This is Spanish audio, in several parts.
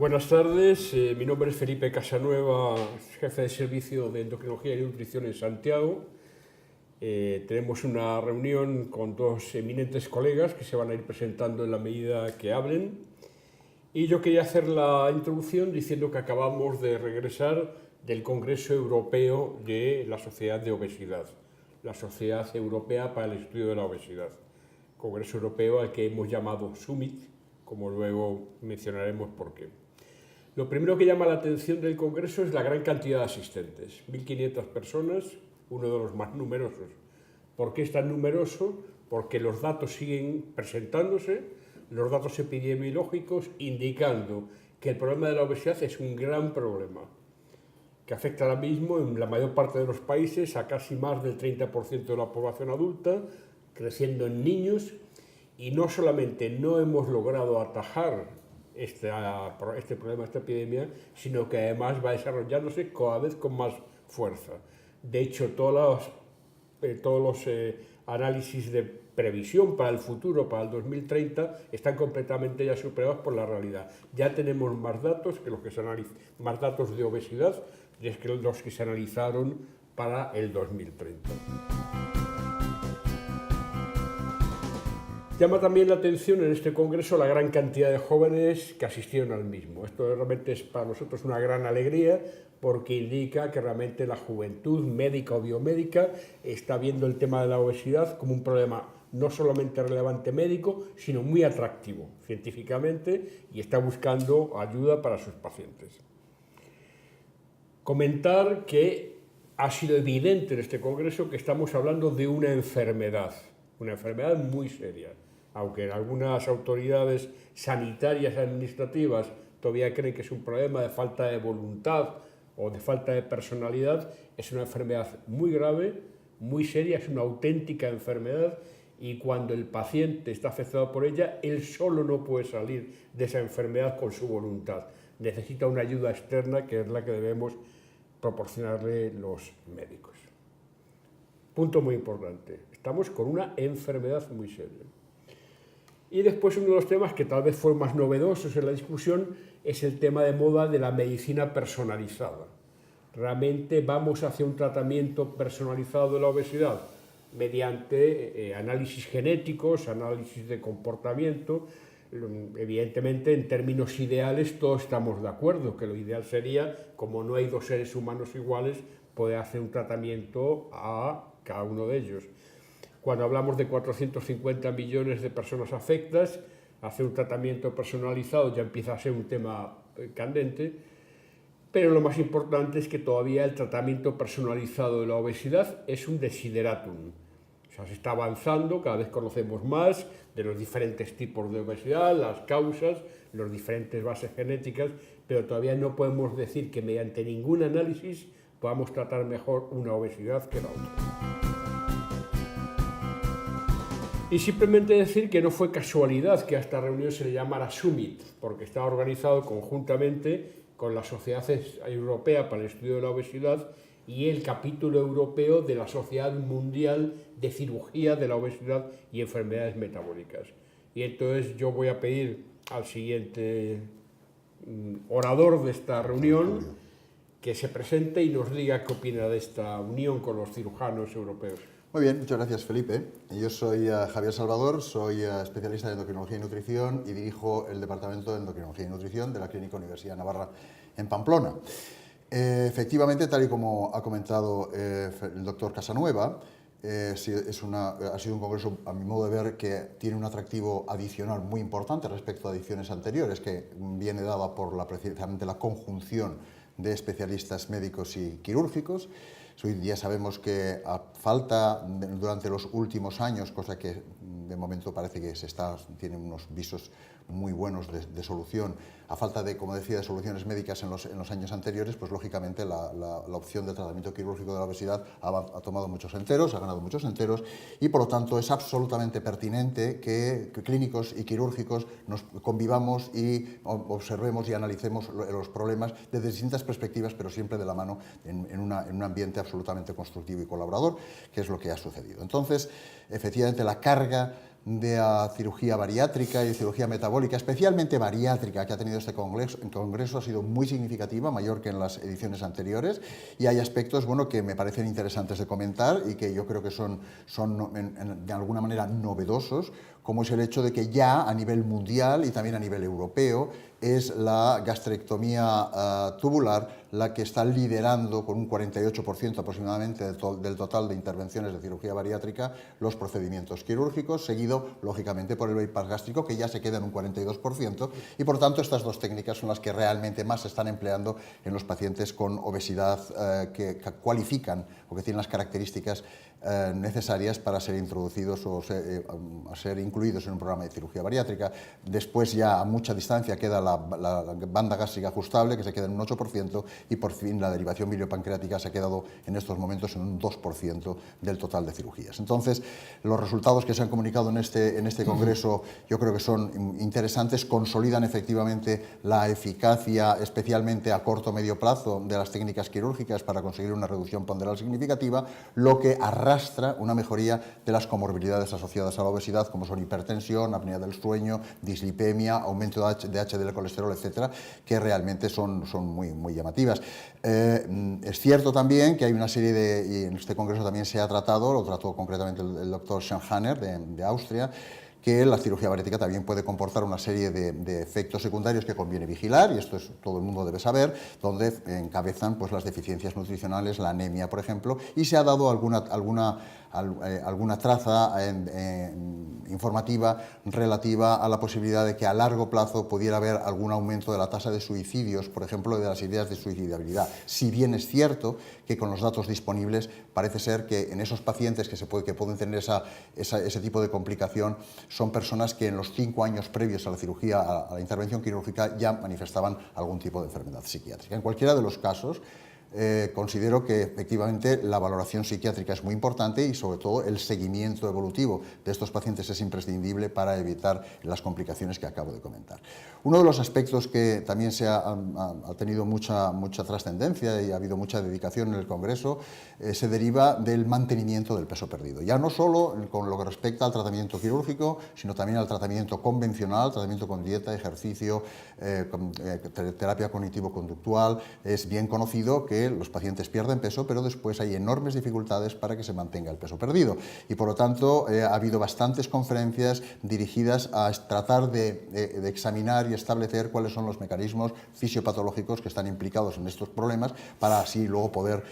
Buenas tardes, mi nombre es Felipe Casanueva, jefe de servicio de endocrinología y nutrición en Santiago. Tenemos una reunión con dos eminentes colegas que se van a ir presentando en la medida que hablen. Y yo quería hacer la introducción diciendo que acabamos de regresar del Congreso Europeo de la Sociedad de Obesidad, la Sociedad Europea para el Estudio de la Obesidad. Congreso Europeo al que hemos llamado Summit, como luego mencionaremos por qué. Lo primero que llama la atención del Congreso es la gran cantidad de asistentes, 1.500 personas, uno de los más numerosos. ¿Por qué es tan numeroso? Porque los datos siguen presentándose, los datos epidemiológicos indicando que el problema de la obesidad es un gran problema, que afecta ahora mismo en la mayor parte de los países a casi más del 30% de la población adulta, creciendo en niños, y no solamente no hemos logrado atajar este problema, esta epidemia, sino que además va desarrollándose cada vez con más fuerza. De hecho, todos los análisis de previsión para el futuro, para el 2030, están completamente ya superados por la realidad. Ya tenemos más datos que más datos de obesidad que los que se analizaron para el 2030. Llama también la atención en este congreso la gran cantidad de jóvenes que asistieron al mismo. Esto realmente es para nosotros una gran alegría porque indica que realmente la juventud médica o biomédica está viendo el tema de la obesidad como un problema no solamente relevante médico, sino muy atractivo científicamente y está buscando ayuda para sus pacientes. Comentar que ha sido evidente en este congreso que estamos hablando de una enfermedad muy seria. Aunque algunas autoridades sanitarias y administrativas todavía creen que es un problema de falta de voluntad o de falta de personalidad, es una enfermedad muy grave, muy seria, es una auténtica enfermedad y cuando el paciente está afectado por ella, él solo no puede salir de esa enfermedad con su voluntad. Necesita una ayuda externa que es la que debemos proporcionarle los médicos. Punto muy importante, estamos con una enfermedad muy seria. Y después uno de los temas que tal vez fue más novedosos en la discusión es el tema de moda de la medicina personalizada. Realmente vamos hacia un tratamiento personalizado de la obesidad mediante análisis genéticos, análisis de comportamiento. Evidentemente, en términos ideales todos estamos de acuerdo, que lo ideal sería, como no hay dos seres humanos iguales, poder hacer un tratamiento a cada uno de ellos. Cuando hablamos de 450 millones de personas afectadas, hacer un tratamiento personalizado ya empieza a ser un tema candente, pero lo más importante es que todavía el tratamiento personalizado de la obesidad es un desideratum. O sea, se está avanzando, cada vez conocemos más de los diferentes tipos de obesidad, las causas, las diferentes bases genéticas, pero todavía no podemos decir que mediante ningún análisis podamos tratar mejor una obesidad que la otra. Y simplemente decir que no fue casualidad que a esta reunión se le llamara Summit, porque está organizado conjuntamente con la Sociedad Europea para el Estudio de la Obesidad y el capítulo europeo de la Sociedad Mundial de Cirugía de la Obesidad y Enfermedades Metabólicas. Y entonces yo voy a pedir al siguiente orador de esta reunión que se presente y nos diga qué opina de esta unión con los cirujanos europeos. Muy bien, muchas gracias, Felipe. Yo soy Javier Salvador, soy especialista en endocrinología y nutrición y dirijo el Departamento de Endocrinología y Nutrición de la Clínica Universidad de Navarra en Pamplona. Efectivamente, tal y como ha comentado el doctor Casanueva, ha sido un congreso, a mi modo de ver, que tiene un atractivo adicional muy importante respecto a ediciones anteriores, que viene dada por precisamente la conjunción de especialistas médicos y quirúrgicos. Hoy día sabemos que durante los últimos años, cosa que de momento parece que tiene unos visos muy buenos de solución, a falta de, como decía, de soluciones médicas en los años anteriores, pues lógicamente la opción de tratamiento quirúrgico de la obesidad ha tomado muchos enteros, ha ganado muchos enteros y por lo tanto es absolutamente pertinente que clínicos y quirúrgicos nos convivamos y observemos y analicemos los problemas desde distintas perspectivas, pero siempre de la mano en un ambiente absolutamente constructivo y colaborador, que es lo que ha sucedido. Entonces, efectivamente, la carga de cirugía bariátrica y de cirugía metabólica, especialmente bariátrica, que ha tenido este congreso ha sido muy significativa, mayor que en las ediciones anteriores, y hay aspectos que me parecen interesantes de comentar y que yo creo que son de alguna manera novedosos, como es el hecho de que ya a nivel mundial y también a nivel europeo es la gastrectomía tubular la que está liderando con un 48% aproximadamente del total de intervenciones de cirugía bariátrica los procedimientos quirúrgicos, seguido lógicamente por el bypass gástrico, que ya se queda en un 42%, y por tanto estas dos técnicas son las que realmente más se están empleando en los pacientes con obesidad que cualifican o que tienen las características necesarias para ser introducidos o ser incluidos en un programa de cirugía bariátrica. Después, ya a mucha distancia, queda la banda gástrica ajustable, que se queda en un 8%, y por fin la derivación biliopancreática se ha quedado en estos momentos en un 2% del total de cirugías. Entonces, los resultados que se han comunicado en este congreso yo creo que son interesantes, consolidan efectivamente la eficacia, especialmente a corto o medio plazo, de las técnicas quirúrgicas para conseguir una reducción ponderal significativa, lo que arrastra una mejoría de las comorbilidades asociadas a la obesidad, como son hipertensión, apnea del sueño, dislipemia, aumento de HDL colesterol, etcétera, que realmente son muy llamativas. Es cierto también que hay una serie y en este congreso también se ha tratado, lo trató concretamente el doctor Schanhaner de Austria, que la cirugía bariátrica también puede comportar una serie de efectos secundarios que conviene vigilar, y esto todo el mundo debe saber, donde encabezan las deficiencias nutricionales, la anemia, por ejemplo, y se ha dado alguna traza informativa relativa a la posibilidad de que a largo plazo pudiera haber algún aumento de la tasa de suicidios, por ejemplo, de las ideas de suicidabilidad. Si bien es cierto que con los datos disponibles parece ser que en esos pacientes que pueden tener ese tipo de complicación son personas que en los 5 años previos a la cirugía, a la intervención quirúrgica, ya manifestaban algún tipo de enfermedad psiquiátrica. En cualquiera de los casos, considero que efectivamente la valoración psiquiátrica es muy importante, y sobre todo el seguimiento evolutivo de estos pacientes es imprescindible para evitar las complicaciones que acabo de comentar. Uno de los aspectos que también ha tenido mucha trascendencia y ha habido mucha dedicación en el Congreso se deriva del mantenimiento del peso perdido, ya no solo con lo que respecta al tratamiento quirúrgico, sino también al tratamiento convencional, tratamiento con dieta, ejercicio, terapia cognitivo-conductual. Es bien conocido que los pacientes pierden peso, pero después hay enormes dificultades para que se mantenga el peso perdido, y por lo tanto ha habido bastantes conferencias dirigidas a tratar de examinar y establecer cuáles son los mecanismos fisiopatológicos que están implicados en estos problemas, para así luego poder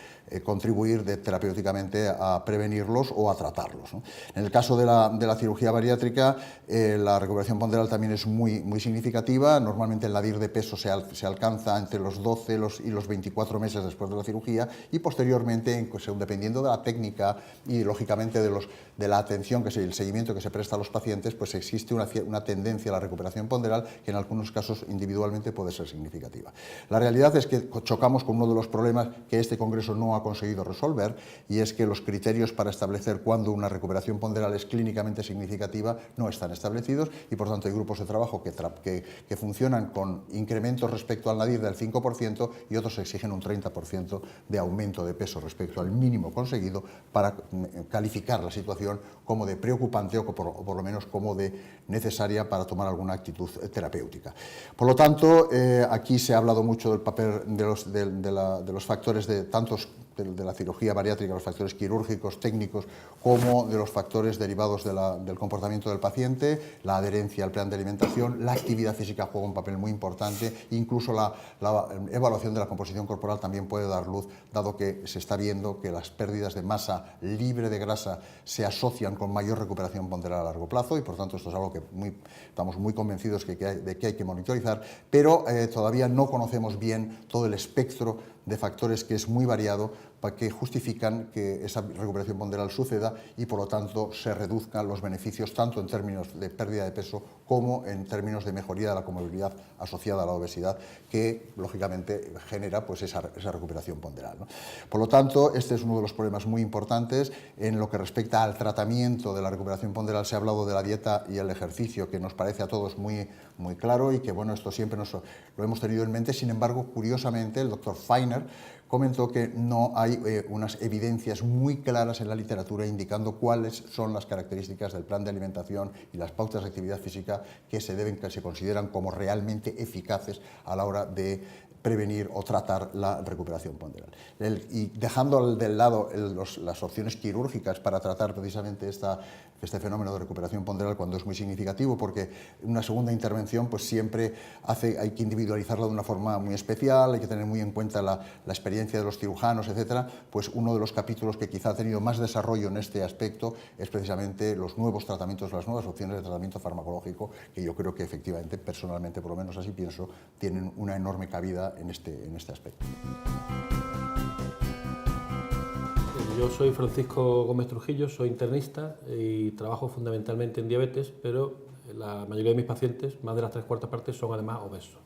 contribuir terapéuticamente a prevenirlos o a tratarlos, ¿no? En el caso de la cirugía bariátrica, la recuperación ponderal también es muy significativa. Normalmente el nadir de peso se alcanza entre los 12 y los 24 meses después de la cirugía, y posteriormente, dependiendo de la técnica y lógicamente de la atención, el seguimiento que se presta a los pacientes, pues existe una tendencia a la recuperación ponderal que en algunos casos individualmente puede ser significativa. La realidad es que chocamos con uno de los problemas que este congreso no ha conseguido resolver, y es que los criterios para establecer cuándo una recuperación ponderal es clínicamente significativa no están establecidos, y por tanto hay grupos de trabajo que funcionan con incrementos respecto al nadir del 5%, y otros exigen un 30% de aumento de peso respecto al mínimo conseguido para calificar la situación como de preocupante o por lo menos como de necesaria para tomar alguna actitud terapéutica. Por lo tanto, aquí se ha hablado mucho del papel de los factores de la cirugía bariátrica, los factores quirúrgicos, técnicos, como de los factores derivados del comportamiento del paciente, la adherencia al plan de alimentación, la actividad física juega un papel muy importante, incluso la evaluación de la composición corporal también puede dar luz, dado que se está viendo que las pérdidas de masa libre de grasa se asocian con mayor recuperación ponderal a largo plazo, y por tanto esto es algo que estamos muy convencidos de que hay que monitorizar, pero todavía no conocemos bien todo el espectro de factores, que es muy variado, para que justifican que esa recuperación ponderal suceda y por lo tanto se reduzcan los beneficios tanto en términos de pérdida de peso como en términos de mejoría de la comorbilidad asociada a la obesidad, que lógicamente genera esa recuperación ponderal, ¿no? Por lo tanto, este es uno de los problemas muy importantes. En lo que respecta al tratamiento de la recuperación ponderal, se ha hablado de la dieta y el ejercicio, que nos parece a todos muy claro, y que esto siempre lo hemos tenido en mente. Sin embargo, curiosamente, el doctor Feiner comentó que no hay unas evidencias muy claras en la literatura indicando cuáles son las características del plan de alimentación y las pautas de actividad física que se consideran como realmente eficaces a la hora de prevenir o tratar la recuperación ponderal. Y dejando de lado las opciones quirúrgicas para tratar precisamente este fenómeno de recuperación ponderal cuando es muy significativo, porque una segunda intervención pues siempre hay que individualizarla de una forma muy especial, hay que tener muy en cuenta la experiencia de los cirujanos, etcétera. Pues uno de los capítulos que quizá ha tenido más desarrollo en este aspecto es precisamente los nuevos tratamientos, las nuevas opciones de tratamiento farmacológico, que yo creo que efectivamente, personalmente, por lo menos así pienso, tienen una enorme cabida en este aspecto. Yo soy Francisco Gómez Trujillo, soy internista y trabajo fundamentalmente en diabetes, pero la mayoría de mis pacientes, más de las 3/4 partes, son además obesos.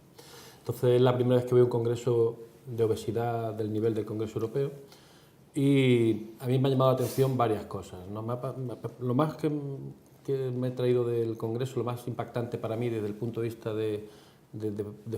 Entonces es la primera vez que voy a un congreso de obesidad del nivel del Congreso Europeo y a mí me ha llamado la atención varias cosas, ¿no? Lo más que me he traído del congreso, lo más impactante para mí desde el punto de vista de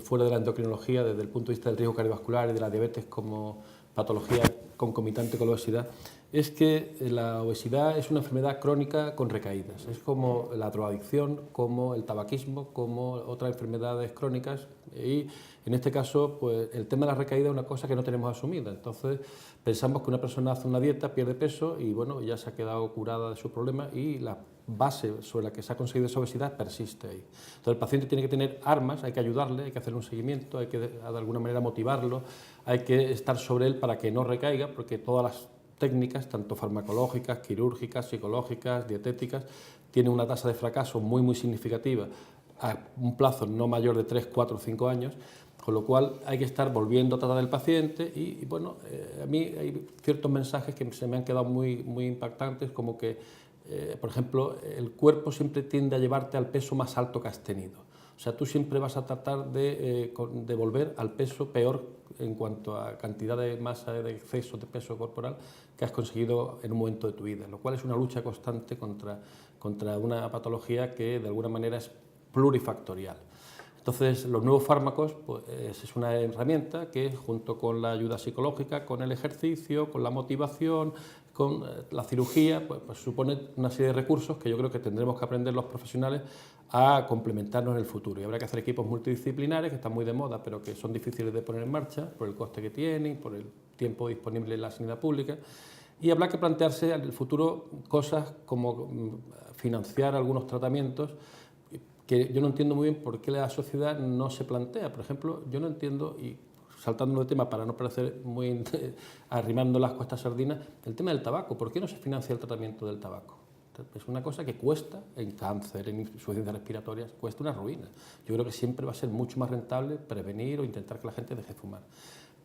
fuera de la endocrinología, desde el punto de vista del riesgo cardiovascular y de la diabetes como patología concomitante con la obesidad, es que la obesidad es una enfermedad crónica con recaídas. Es como la drogadicción, como el tabaquismo, como otras enfermedades crónicas y en este caso pues, el tema de la recaída es una cosa que no tenemos asumida. Entonces pensamos que una persona hace una dieta, pierde peso y bueno, ya se ha quedado curada de su problema y la base sobre la que se ha conseguido esa obesidad persiste ahí. Entonces el paciente tiene que tener armas, hay que ayudarle, hay que hacer un seguimiento, hay que de alguna manera motivarlo, hay que estar sobre él para que no recaiga, porque todas las técnicas, tanto farmacológicas, quirúrgicas, psicológicas, dietéticas, tienen una tasa de fracaso muy significativa a un plazo no mayor de 3, 4 o 5 años, con lo cual hay que estar volviendo a tratar al paciente y bueno, a mí hay ciertos mensajes que se me han quedado muy impactantes, como que por ejemplo, el cuerpo siempre tiende a llevarte al peso más alto que has tenido. O sea, tú siempre vas a tratar de volver al peso peor en cuanto a cantidad de masa, de exceso de peso corporal que has conseguido en un momento de tu vida, lo cual es una lucha constante contra una patología que de alguna manera es plurifactorial. Entonces, los nuevos fármacos pues, es una herramienta que, junto con la ayuda psicológica, con el ejercicio, con la motivación, con la cirugía, pues supone una serie de recursos que yo creo que tendremos que aprender los profesionales a complementarnos en el futuro. Y habrá que hacer equipos multidisciplinares, que están muy de moda, pero que son difíciles de poner en marcha por el coste que tienen, por el tiempo disponible en la sanidad pública. Y habrá que plantearse en el futuro cosas como financiar algunos tratamientos que yo no entiendo muy bien por qué la sociedad no se plantea. Por ejemplo, yo no entiendo, y saltando de tema para no parecer muy arrimando las cuestas sardinas, el tema del tabaco. ¿Por qué no se financia el tratamiento del tabaco? Es una cosa que cuesta en cáncer, en insuficiencias respiratorias, cuesta una ruina. Yo creo que siempre va a ser mucho más rentable prevenir o intentar que la gente deje de fumar.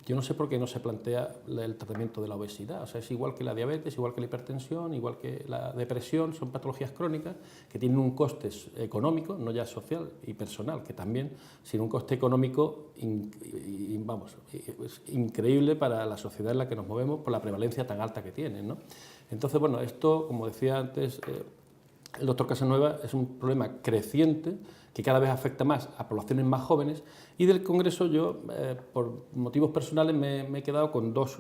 Yo no sé por qué no se plantea el tratamiento de la obesidad, o sea, es igual que la diabetes, igual que la hipertensión, igual que la depresión, son patologías crónicas que tienen un coste económico, no ya social y personal, que también, sino un coste económico es increíble para la sociedad en la que nos movemos por la prevalencia tan alta que tienen, ¿no? Entonces, bueno, esto, como decía antes el doctor Casanueva, es un problema creciente que cada vez afecta más a poblaciones más jóvenes y del Congreso yo, por motivos personales, me he quedado con dos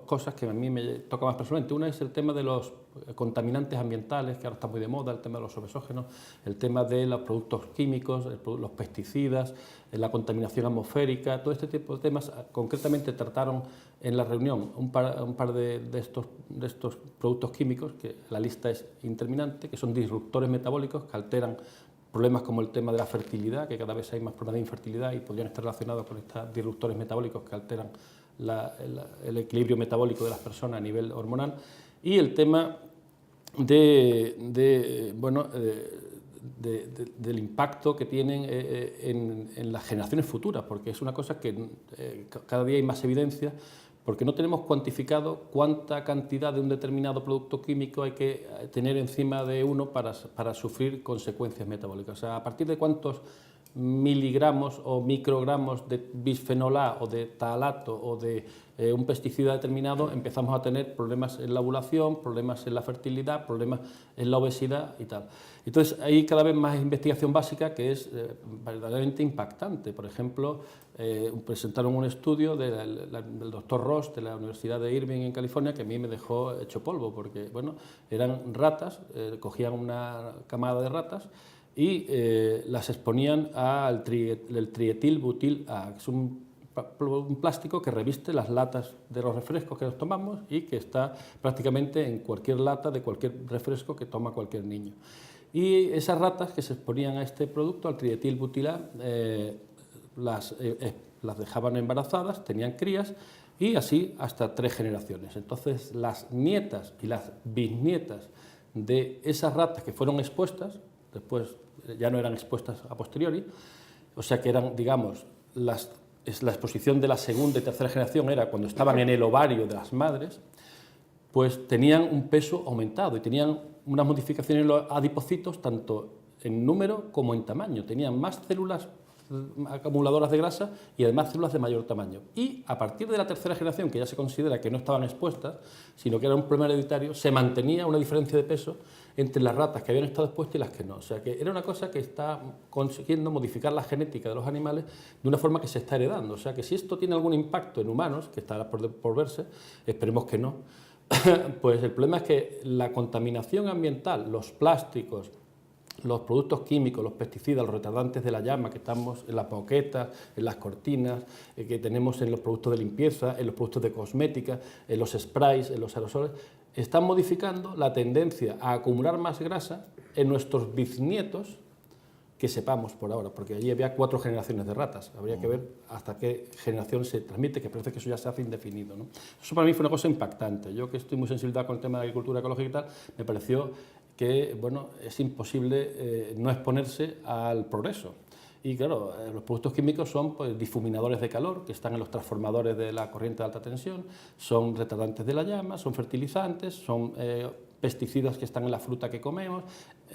cosas que a mí me tocan más personalmente. Una es el tema de los contaminantes ambientales, que ahora está muy de moda, el tema de los obesógenos, el tema de los productos químicos, los pesticidas, la contaminación atmosférica, todo este tipo de temas. Concretamente trataron en la reunión un par de estos productos químicos, que la lista es interminante, que son disruptores metabólicos que alteran problemas como el tema de la fertilidad, que cada vez hay más problemas de infertilidad y podrían estar relacionados con estos disruptores metabólicos que alteran el equilibrio metabólico de las personas a nivel hormonal, y el tema del impacto que tienen en las generaciones futuras, porque es una cosa que cada día hay más evidencia, porque no tenemos cuantificado cuánta cantidad de un determinado producto químico hay que tener encima de uno para sufrir consecuencias metabólicas. O sea, a partir de cuántos miligramos o microgramos de bisfenol A o de talato o de un pesticida determinado, empezamos a tener problemas en la ovulación, problemas en la fertilidad, problemas en la obesidad y tal. Entonces hay cada vez más investigación básica que es verdaderamente impactante. Por ejemplo, presentaron un estudio del doctor Ross de la Universidad de Irving en California que a mí me dejó hecho polvo, porque bueno, eran ratas, cogían una camada de ratas y las exponían al trietilbutil-A, que es un plástico que reviste las latas de los refrescos que nos tomamos y que está prácticamente en cualquier lata de cualquier refresco que toma cualquier niño. Y esas ratas que se exponían a este producto, al trietilbutil-A, las dejaban embarazadas, tenían crías y así hasta 3 generaciones. Entonces las nietas y las bisnietas de esas ratas que fueron expuestas, después ya no eran expuestas a posteriori, o sea que eran, digamos, la exposición de la segunda y tercera generación era cuando estaban en el ovario de las madres, pues tenían un peso aumentado y tenían unas modificaciones en los adipocitos tanto en número como en tamaño. Tenían más células acumuladoras de grasa y además células de mayor tamaño. Y a partir de la tercera generación, que ya se considera que no estaban expuestas, sino que era un problema hereditario, se mantenía una diferencia de peso entre las ratas que habían estado expuestas y las que no. O sea que era una cosa que está consiguiendo modificar la genética de los animales de una forma que se está heredando. O sea que si esto tiene algún impacto en humanos, que está por verse, esperemos que no, pues el problema es que la contaminación ambiental, los plásticos, los productos químicos, los pesticidas, los retardantes de la llama que estamos en las moquetas, en las cortinas, que tenemos en los productos de limpieza, en los productos de cosmética, en los sprays, en los aerosoles, están modificando la tendencia a acumular más grasa en nuestros bisnietos, que sepamos por ahora, porque allí había 4 generaciones de ratas. Habría que ver hasta qué generación se transmite, que parece que eso ya se hace indefinido, ¿no? Eso para mí fue una cosa impactante. Yo, que estoy muy sensibilizado con el tema de agricultura ecológica y tal, me pareció que bueno, es imposible no exponerse al progreso. Y claro, los productos químicos son pues, difuminadores de calor, que están en los transformadores de la corriente de alta tensión, son retardantes de la llama, son fertilizantes, son pesticidas que están en la fruta que comemos,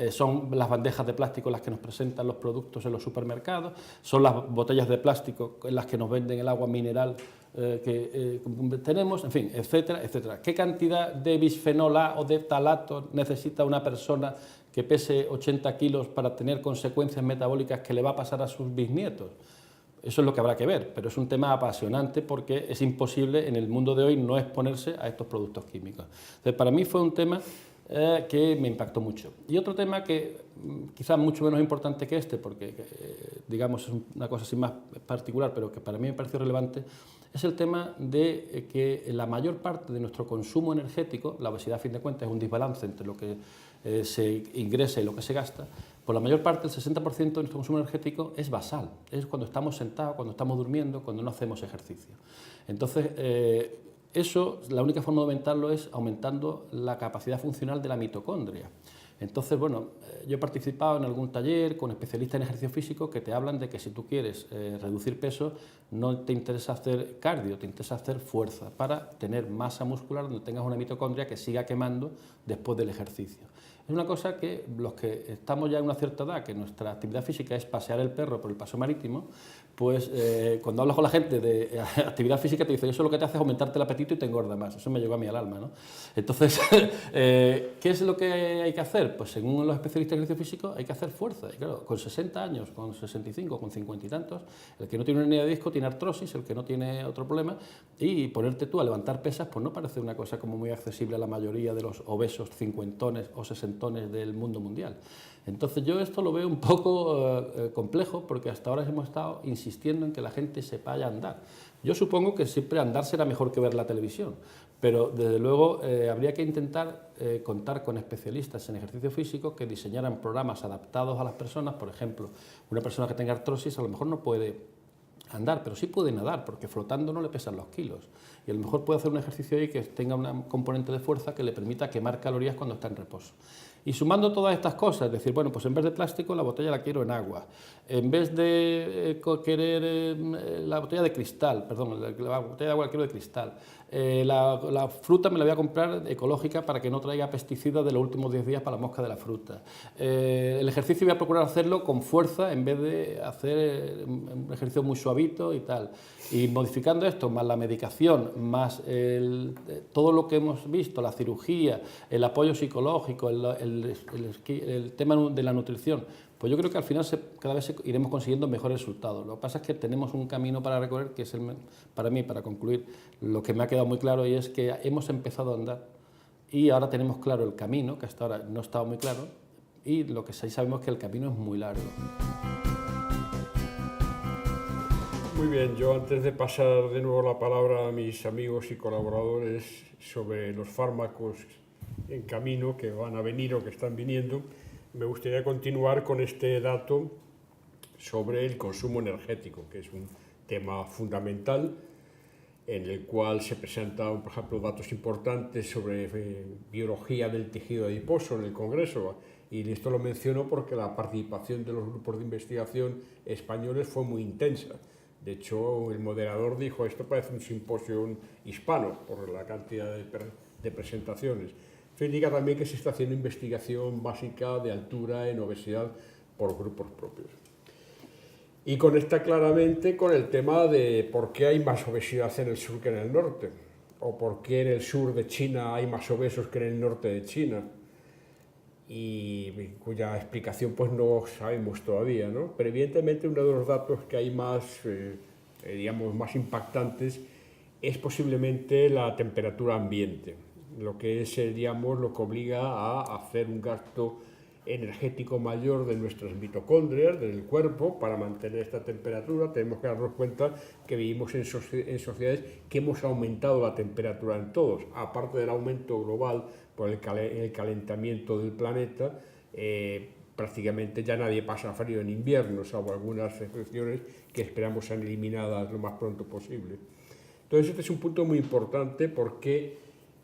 son las bandejas de plástico en las que nos presentan los productos en los supermercados, son las botellas de plástico en las que nos venden el agua mineral que tenemos, en fin, etcétera, etcétera. ¿Qué cantidad de bisfenol A o de talato necesita una persona que pese 80 kilos para tener consecuencias metabólicas que le va a pasar a sus bisnietos? Eso es lo que habrá que ver, pero es un tema apasionante porque es imposible en el mundo de hoy no exponerse a estos productos químicos. Entonces, para mí fue un tema que me impactó mucho. Y otro tema que quizás mucho menos importante que este, porque digamos es una cosa así más particular, pero que para mí me pareció relevante, es el tema de que la mayor parte de nuestro consumo energético, la obesidad a fin de cuentas es un desbalance entre lo que se ingresa y lo que se gasta, por la mayor parte, el 60% de nuestro consumo energético es basal, es cuando estamos sentados, cuando estamos durmiendo, cuando no hacemos ejercicio. Entonces, eso, la única forma de aumentarlo es aumentando la capacidad funcional de la mitocondria. Entonces, bueno, yo he participado en algún taller con especialistas en ejercicio físico que te hablan de que si tú quieres reducir peso, no te interesa hacer cardio, te interesa hacer fuerza para tener masa muscular donde tengas una mitocondria que siga quemando después del ejercicio. Es una cosa que los que estamos ya en una cierta edad, que nuestra actividad física es pasear el perro por el paseo marítimo, pues cuando hablas con la gente de actividad física te dicen eso lo que te hace es aumentarte el apetito y te engorda más. Eso me llegó a mí al alma, ¿no? Entonces, ¿qué es lo que hay que hacer? Pues según los especialistas de ejercicio físico hay que hacer fuerza. Y claro, con 60 años, con 65, con 50 y tantos, el que no tiene una hernia de disco tiene artrosis, el que no tiene otro problema, y ponerte tú a levantar pesas pues no parece una cosa como muy accesible a la mayoría de los obesos cincuentones o sesentones del mundo mundial. Entonces yo esto lo veo un poco complejo porque hasta ahora hemos estado insistiendo en que la gente se vaya a andar. Yo supongo que siempre andar será mejor que ver la televisión, pero desde luego habría que intentar contar con especialistas en ejercicio físico que diseñaran programas adaptados a las personas. Por ejemplo, una persona que tenga artrosis a lo mejor no puede andar, pero sí puede nadar, porque flotando no le pesan los kilos. Y a lo mejor puede hacer un ejercicio ahí que tenga un componente de fuerza que le permita quemar calorías cuando está en reposo. Y sumando todas estas cosas, es decir, bueno, pues en vez de plástico la botella la quiero en agua. En vez de querer la botella de cristal, perdón, la botella de agua la quiero de cristal. La fruta me la voy a comprar ecológica para que no traiga pesticidas de los últimos 10 días para la mosca de la fruta. El ejercicio voy a procurar hacerlo con fuerza en vez de hacer un ejercicio muy suavito y tal. Y modificando esto, más la medicación, más todo lo que hemos visto, la cirugía, el apoyo psicológico, el tema de la nutrición, pues yo creo que al final cada vez iremos consiguiendo mejores resultados. Lo que pasa es que tenemos un camino para recorrer que es, para mí, para concluir, lo que me ha quedado muy claro, y es que hemos empezado a andar y ahora tenemos claro el camino, que hasta ahora no estaba muy claro, y lo que sí sabemos es que el camino es muy largo. Muy bien, yo antes de pasar de nuevo la palabra a mis amigos y colaboradores sobre los fármacos en camino que van a venir o que están viniendo, me gustaría continuar con este dato sobre el consumo energético, que es un tema fundamental en el cual se presentan, por ejemplo, datos importantes sobre biología del tejido adiposo en el Congreso. Y esto lo menciono porque la participación de los grupos de investigación españoles fue muy intensa. De hecho, el moderador dijo, esto parece un simposio hispano por la cantidad de presentaciones. Esto indica también que se está haciendo investigación básica de altura en obesidad por grupos propios. Y conecta claramente con el tema de por qué hay más obesidad en el sur que en el norte, o por qué en el sur de China hay más obesos que en el norte de China, y cuya explicación pues no sabemos todavía, ¿no? Pero evidentemente uno de los datos que hay más, digamos, más impactantes es posiblemente la temperatura ambiente, lo que es, digamos, lo que obliga a hacer un gasto energético mayor de nuestras mitocondrias, del cuerpo, para mantener esta temperatura. Tenemos que darnos cuenta que vivimos en sociedades que hemos aumentado la temperatura en todos, aparte del aumento global por el calentamiento del planeta. Prácticamente ya nadie pasa frío en invierno, salvo algunas excepciones que esperamos sean eliminadas lo más pronto posible. Entonces este es un punto muy importante porque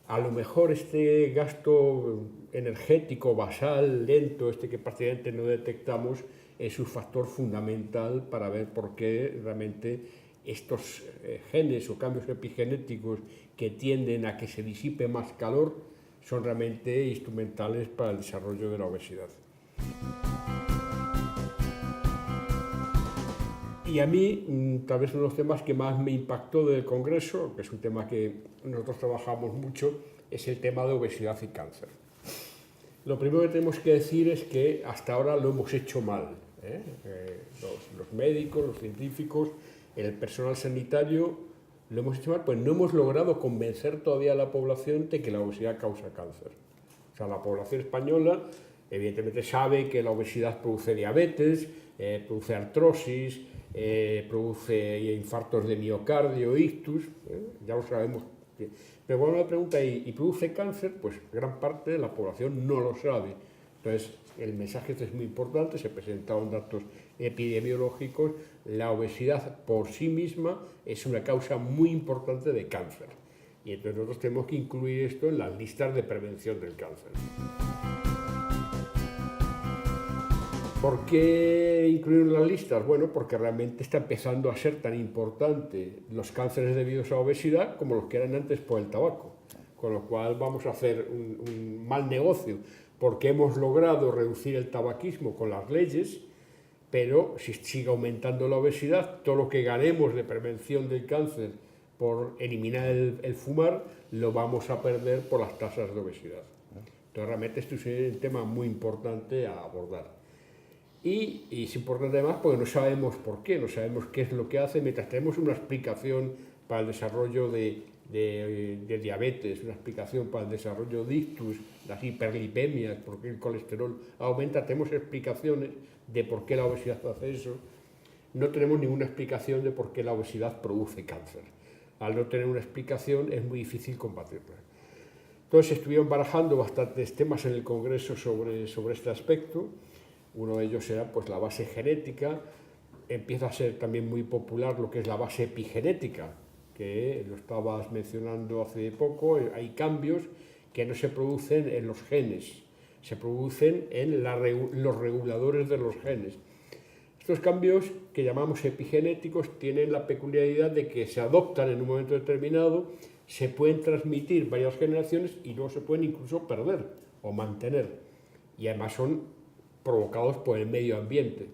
a lo mejor este gasto energético basal, lento, que prácticamente no detectamos, es un factor fundamental para ver por qué realmente estos genes o cambios epigenéticos que tienden a que se disipe más calor son realmente instrumentales para el desarrollo de la obesidad. Y a mí, tal vez uno de los temas que más me impactó del Congreso, que es un tema que nosotros trabajamos mucho, es el tema de obesidad y cáncer. Lo primero que tenemos que decir es que hasta ahora lo hemos hecho mal. Los médicos, los científicos, el personal sanitario, lo hemos hecho mal, pues no hemos logrado convencer todavía a la población de que la obesidad causa cáncer. O sea, la población española evidentemente sabe que la obesidad produce diabetes, produce artrosis, produce infartos de miocardio, ictus, ya lo sabemos. Pero bueno, la pregunta es, ¿y produce cáncer? Pues gran parte de la población no lo sabe. Entonces, el mensaje es muy importante, se presentaron datos epidemiológicos. La obesidad por sí misma es una causa muy importante de cáncer. Y entonces nosotros tenemos que incluir esto en las listas de prevención del cáncer. ¿Por qué incluir en las listas? Bueno, porque realmente está empezando a ser tan importante los cánceres debidos a obesidad como los que eran antes por el tabaco. Con lo cual vamos a hacer un mal negocio, porque hemos logrado reducir el tabaquismo con las leyes, pero si sigue aumentando la obesidad, todo lo que ganemos de prevención del cáncer por eliminar el fumar, lo vamos a perder por las tasas de obesidad. Entonces realmente esto es un tema muy importante a abordar. Y es importante además porque no sabemos por qué, no sabemos qué es lo que hace, mientras tenemos una explicación para el desarrollo de diabetes, una explicación para el desarrollo de ictus, las hiperlipemias, por qué el colesterol aumenta, tenemos explicaciones de por qué la obesidad hace eso, no tenemos ninguna explicación de por qué la obesidad produce cáncer. Al no tener una explicación es muy difícil combatirla. Entonces estuvieron barajando bastantes temas en el Congreso sobre este aspecto. Uno de ellos era pues, la base genética. Empieza a ser también muy popular lo que es la base epigenética, que lo estabas mencionando hace poco. Hay cambios que no se producen en los genes, se producen en los reguladores de los genes. Estos cambios que llamamos epigenéticos tienen la peculiaridad de que se adoptan en un momento determinado, se pueden transmitir varias generaciones y luego se pueden incluso perder o mantener. Y además son provocados por el medio ambiente.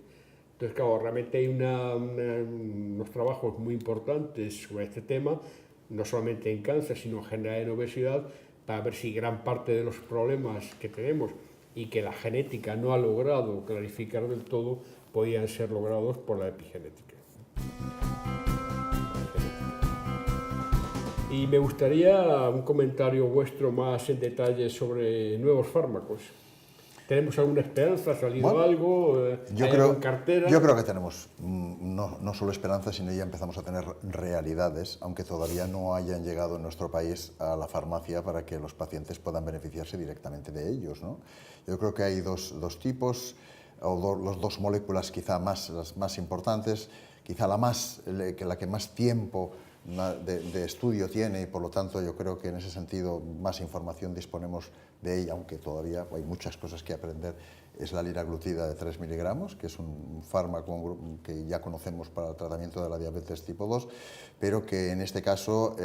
Entonces, claro, realmente hay unos trabajos muy importantes sobre este tema, no solamente en cáncer, sino en general en obesidad, para ver si gran parte de los problemas que tenemos y que la genética no ha logrado clarificar del todo, podían ser logrados por la epigenética. Y me gustaría un comentario vuestro más en detalle sobre nuevos fármacos. ¿Tenemos alguna esperanza? ¿Ha salido algo? Yo ¿Hay creo, algo en cartera? yo creo que tenemos no solo esperanza, sino ya empezamos a tener realidades, aunque todavía no hayan llegado en nuestro país a la farmacia para que los pacientes puedan beneficiarse directamente de ellos, ¿no? Yo creo que hay dos tipos, o las dos moléculas quizá las más importantes, quizá la que más tiempo de estudio tiene, y por lo tanto yo creo que en ese sentido más información disponemos de ella, aunque todavía hay muchas cosas que aprender, es la liraglutida de 3 miligramos, que es un fármaco que ya conocemos para el tratamiento de la diabetes tipo 2, pero que en este caso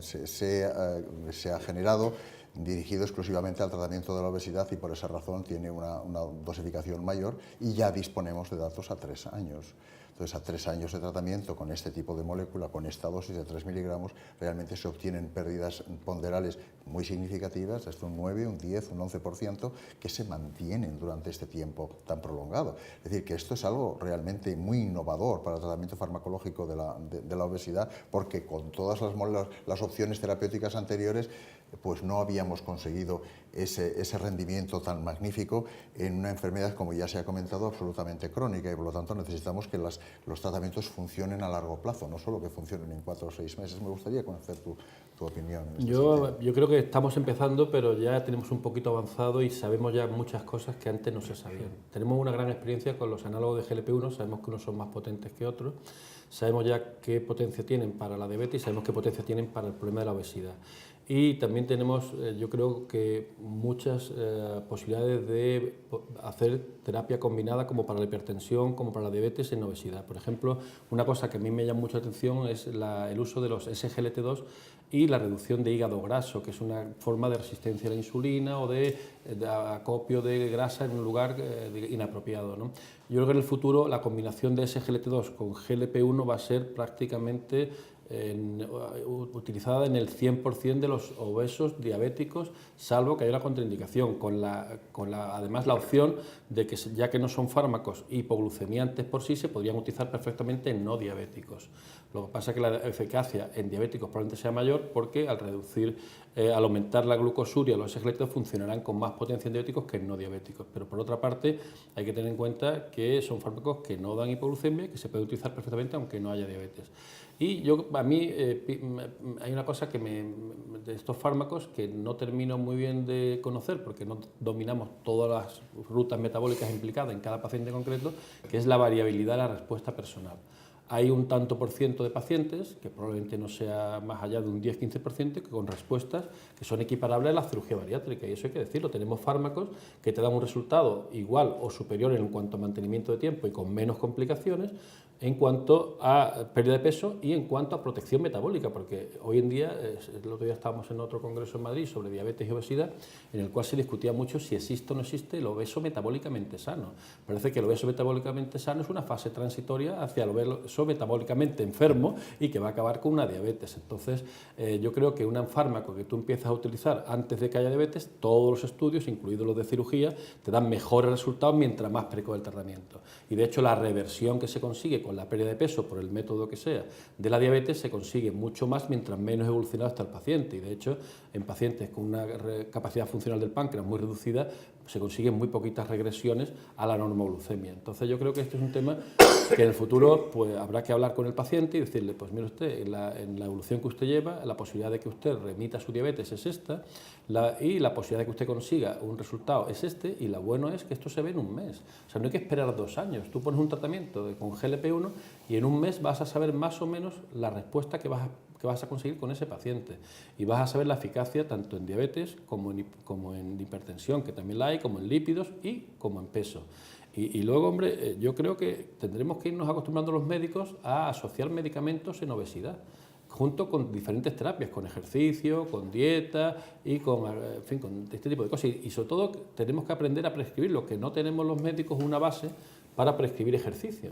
se ha generado dirigido exclusivamente al tratamiento de la obesidad, y por esa razón tiene una dosificación mayor, y ya disponemos de datos a 3 años. Entonces, a 3 años de tratamiento con este tipo de molécula, con esta dosis de 3 miligramos, realmente se obtienen pérdidas ponderales muy significativas, hasta un 9, un 10, un 11%, que se mantienen durante este tiempo tan prolongado. Es decir, que esto es algo realmente muy innovador para el tratamiento farmacológico de la obesidad, porque con todas las opciones terapéuticas anteriores, pues no habíamos conseguido ese rendimiento tan magnífico en una enfermedad, como ya se ha comentado, absolutamente crónica, y por lo tanto necesitamos que los tratamientos funcionen a largo plazo, no solo que funcionen en 4 o 6 meses. Me gustaría conocer tu opinión en este sentido. Yo creo que estamos empezando, pero ya tenemos un poquito avanzado y sabemos ya muchas cosas que antes no se sabían. Tenemos una gran experiencia con los análogos de GLP-1, sabemos que unos son más potentes que otros, sabemos ya qué potencia tienen para la diabetes y sabemos qué potencia tienen para el problema de la obesidad. Y también tenemos, yo creo que muchas posibilidades de hacer terapia combinada, como para la hipertensión, como para la diabetes en obesidad. Por ejemplo, una cosa que a mí me llama mucho la atención es el uso de los SGLT2 y la reducción de hígado graso, que es una forma de resistencia a la insulina o de acopio de grasa en un lugar inapropiado, ¿no? Yo creo que en el futuro la combinación de SGLT2 con GLP-1 va a ser prácticamente utilizada en el 100% de los obesos diabéticos, salvo que haya una contraindicación, además la opción de que, ya que no son fármacos hipoglucemiantes por sí, se podrían utilizar perfectamente en no diabéticos. Lo que pasa es que la eficacia en diabéticos probablemente sea mayor, porque al aumentar la glucosuria, los SGLT2 funcionarán con más potencia en diabéticos que en no diabéticos. Pero por otra parte, hay que tener en cuenta que son fármacos que no dan hipoglucemia y que se pueden utilizar perfectamente aunque no haya diabetes. Y a mí hay una cosa de estos fármacos que no termino muy bien de conocer, porque no dominamos todas las rutas metabólicas implicadas en cada paciente concreto, que es la variabilidad de la respuesta personal. Hay un tanto por ciento de pacientes, que probablemente no sea más allá de un 10-15%, que con respuestas que son equiparables a la cirugía bariátrica, y eso hay que decirlo. Tenemos fármacos que te dan un resultado igual o superior en cuanto a mantenimiento de tiempo y con menos complicaciones, en cuanto a pérdida de peso y en cuanto a protección metabólica, porque hoy en día, el otro día estábamos en otro congreso en Madrid sobre diabetes y obesidad, en el cual se discutía mucho si existe o no existe el obeso metabólicamente sano. Parece que el obeso metabólicamente sano es una fase transitoria hacia el obeso metabólicamente enfermo y que va a acabar con una diabetes. Entonces, yo creo que un fármaco que tú empiezas a utilizar antes de que haya diabetes, todos los estudios, incluidos los de cirugía, te dan mejores resultados mientras más precoz el tratamiento. Y de hecho, la reversión que se consigue con la pérdida de peso, por el método que sea, de la diabetes, se consigue mucho más mientras menos evolucionado está el paciente. Y de hecho, en pacientes con una capacidad funcional del páncreas muy reducida, se consiguen muy poquitas regresiones a la normoglucemia. Entonces, yo creo que este es un tema que en el futuro pues, habrá que hablar con el paciente y decirle, pues mire usted, en la evolución que usted lleva, la posibilidad de que usted remita su diabetes es esta, y la posibilidad de que usted consiga un resultado es este, y lo bueno es que esto se ve en un mes. O sea, no hay que esperar 2 años. Tú pones un tratamiento con GLP-1 y en un mes vas a saber más o menos la respuesta que vas a conseguir con ese paciente, y vas a saber la eficacia tanto en diabetes como en hipertensión, que también la hay, como en lípidos y como en peso. Y luego, hombre, yo creo que tendremos que irnos acostumbrando los médicos a asociar medicamentos en obesidad, junto con diferentes terapias, con ejercicio, con dieta y con, en fin, con este tipo de cosas. Y sobre todo tenemos que aprender a prescribir, lo que no tenemos los médicos, una base para prescribir ejercicio.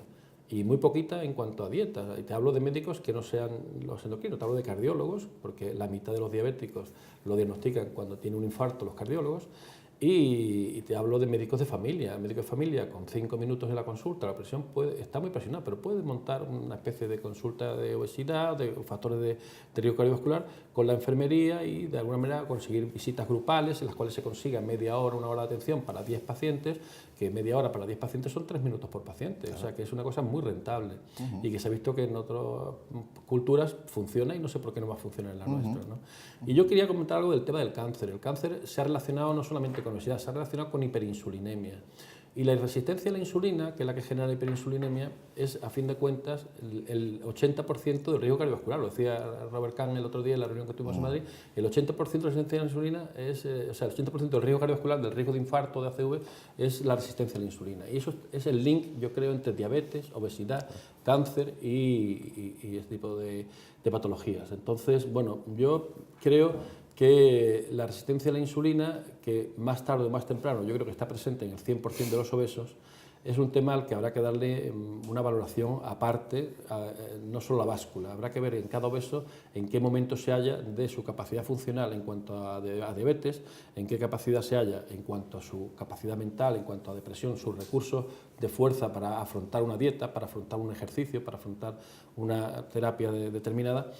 Y muy poquita en cuanto a dieta. Y te hablo de médicos que no sean los endocrinos, te hablo de cardiólogos, porque la mitad de los diabéticos lo diagnostican cuando tiene un infarto los cardiólogos. Y te hablo de médicos de familia. El médico de familia, con 5 minutos en la consulta, la presión está muy presionada, pero puede montar una especie de consulta de obesidad, de factores de riesgo cardiovascular, con la enfermería y de alguna manera conseguir visitas grupales en las cuales se consiga media hora, una hora de atención para 10 pacientes, que media hora para 10 pacientes son 3 minutos por paciente. Claro. O sea que es una cosa muy rentable y que se ha visto que en otras culturas funciona y no sé por qué no va a funcionar en la nuestra, ¿no? Y yo quería comentar algo del tema del cáncer. El cáncer se ha relacionado no solamente con obesidad, se ha relacionado con hiperinsulinemia. Y la resistencia a la insulina, que es la que genera la hiperinsulinemia, es, a fin de cuentas, el 80% del riesgo cardiovascular. Lo decía Robert Kahn el otro día en la reunión que tuvimos en Madrid. El 80% de la resistencia a la insulina es, o sea, el 80% del riesgo cardiovascular, del riesgo de infarto, de ACV, es la resistencia a la insulina. Y eso es el link, yo creo, entre diabetes, obesidad, cáncer y este tipo de patologías. Entonces, bueno, yo creo que la resistencia a la insulina, que más tarde o más temprano yo creo que está presente en el 100% de los obesos, es un tema al que habrá que darle una valoración aparte, no solo la báscula. Habrá que ver en cada obeso en qué momento se halla de su capacidad funcional en cuanto a diabetes, en qué capacidad se halla en cuanto a su capacidad mental, en cuanto a depresión, sus recursos de fuerza para afrontar una dieta, para afrontar un ejercicio, para afrontar una terapia determinada.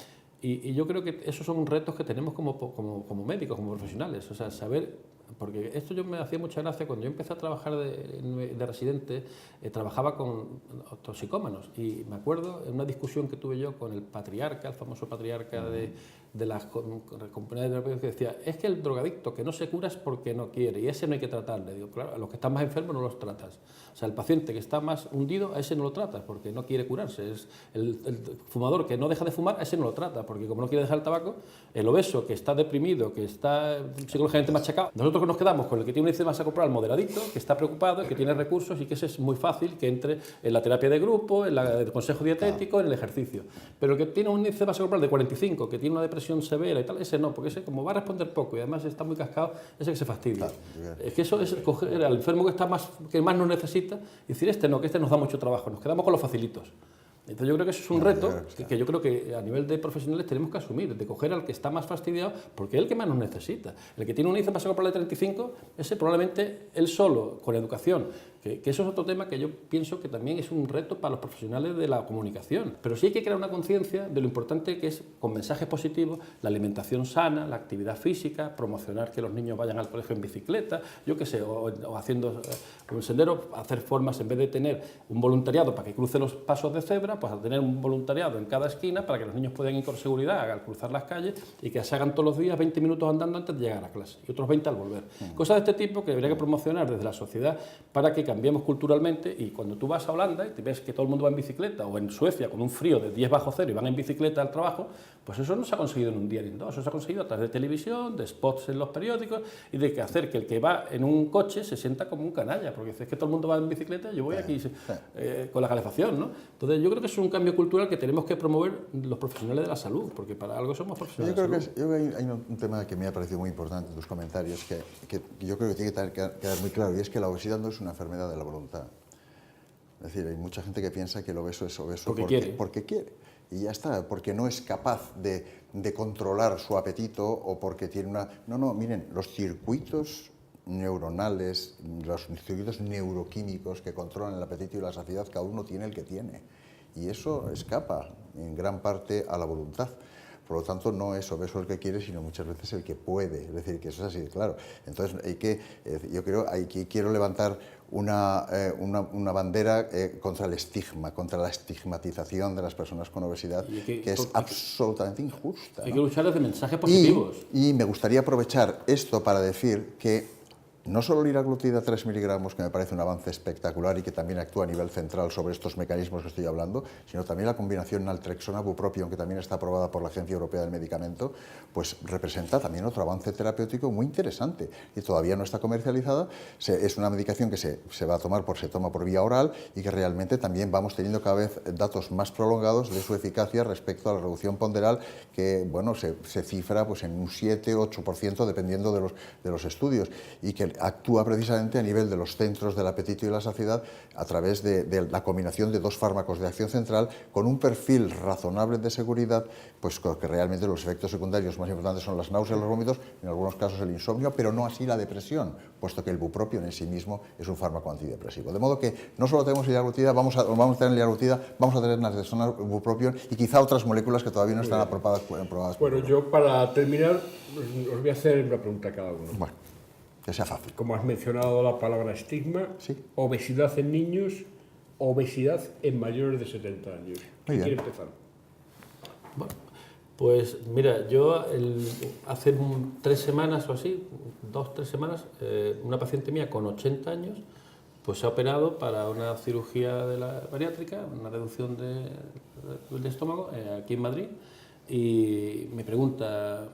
Y yo creo que esos son retos que tenemos como médicos, como profesionales, o sea, saber, porque esto yo me hacía mucha gracia cuando yo empecé a trabajar de residente, trabajaba con toxicómanos y me acuerdo en una discusión que tuve yo con el patriarca, el famoso patriarca de las compañías de terapia, que decía, es que el drogadicto que no se cura es porque no quiere y ese no hay que tratarle. Digo, claro, a los que están más enfermos no los tratas. O sea, el paciente que está más hundido, a ese no lo tratas porque no quiere curarse. Es el fumador que no deja de fumar, a ese no lo trata porque como no quiere dejar el tabaco, el obeso que está deprimido, que está psicológicamente machacado, nosotros nos quedamos con el que tiene un índice de masa corporal moderadito, que está preocupado, que tiene recursos y que ese es muy fácil que entre en la terapia de grupo, en el consejo dietético, en el ejercicio. Pero el que tiene un índice de masa corporal de 45, que tiene una depresión severa y tal, ese no, porque ese como va a responder poco y además está muy cascado, ese que se fastidia. Claro. Es que eso es coger al enfermo que más nos necesita y decir, este no, que este nos da mucho trabajo, nos quedamos con los facilitos. Entonces yo creo que eso es un reto que yo creo que a nivel de profesionales tenemos que asumir, de coger al que está más fastidiado porque es el que más nos necesita. El que tiene un índice de masa corporal de 35, ese probablemente él solo, con educación, que eso es otro tema que yo pienso que también es un reto para los profesionales de la comunicación. Pero sí hay que crear una conciencia de lo importante que es, con mensajes positivos, la alimentación sana, la actividad física, promocionar que los niños vayan al colegio en bicicleta, yo qué sé, o haciendo un sendero, hacer formas, en vez de tener un voluntariado para que cruce los pasos de cebra, pues a tener un voluntariado en cada esquina para que los niños puedan ir con seguridad al cruzar las calles y que se hagan todos los días 20 minutos andando antes de llegar a clase y otros 20 al volver. Cosas de este tipo que habría que promocionar desde la sociedad para que cambiemos culturalmente y cuando tú vas a Holanda y te ves que todo el mundo va en bicicleta o en Suecia con un frío de 10 bajo cero y van en bicicleta al trabajo, pues eso no se ha conseguido en un día ni en dos, eso se ha conseguido a través de televisión, de spots en los periódicos y de que hacer que el que va en un coche se sienta como un canalla, porque es que todo el mundo va en bicicleta, yo voy aquí con la calefacción, ¿no? Entonces yo creo que es un cambio cultural que tenemos que promover los profesionales de la salud, porque para algo somos profesionales de la salud. Yo creo que hay un tema que me ha parecido muy importante en tus comentarios, que yo creo que tiene que quedar muy claro, y es que la obesidad no es una enfermedad de la voluntad. Es decir, hay mucha gente que piensa que el obeso es obeso porque quiere. Y ya está, porque no es capaz de controlar su apetito o porque tiene una... No, miren, los circuitos neuronales, los circuitos neuroquímicos que controlan el apetito y la saciedad, cada uno tiene el que tiene. Y eso escapa en gran parte a la voluntad. Por lo tanto, no es obeso el que quiere, sino muchas veces el que puede. Es decir, que eso es así, claro. Entonces, yo creo que quiero levantar una bandera contra el estigma, contra la estigmatización de las personas con obesidad, que es absolutamente injusta. Hay que luchar desde mensajes positivos. Y me gustaría aprovechar esto para decir que no solo liraglutida 3 miligramos, que me parece un avance espectacular y que también actúa a nivel central sobre estos mecanismos que estoy hablando, sino también la combinación naltrexona-bupropion, que también está aprobada por la Agencia Europea del Medicamento, pues representa también otro avance terapéutico muy interesante y todavía no está comercializada. Es una medicación que se va a tomar se toma por vía oral y que realmente también vamos teniendo cada vez datos más prolongados de su eficacia respecto a la reducción ponderal, que bueno, se cifra pues, en un 7-8% dependiendo de los estudios, y que actúa precisamente a nivel de los centros del apetito y la saciedad a través de la combinación de dos fármacos de acción central con un perfil razonable de seguridad, pues que realmente los efectos secundarios más importantes son las náuseas, los vómitos, en algunos casos el insomnio, pero no así la depresión, puesto que el bupropion en sí mismo es un fármaco antidepresivo. De modo que no solo tenemos liraglutida, vamos a tener liraglutida, vamos a tener naltrexona, bupropion y quizá otras moléculas que todavía no están aprobadas. Bueno, yo para terminar os voy a hacer una pregunta a cada uno. Bueno, que sea fácil. Como has mencionado la palabra estigma, sí. Obesidad en niños, obesidad en mayores de 70 años. ¿Quién quiere empezar? Bueno, pues mira, yo hace 3 semanas o así, 2-3 semanas, una paciente mía con 80 años pues se ha operado para una cirugía de la bariátrica, una reducción del estómago aquí en Madrid, y me pregunta: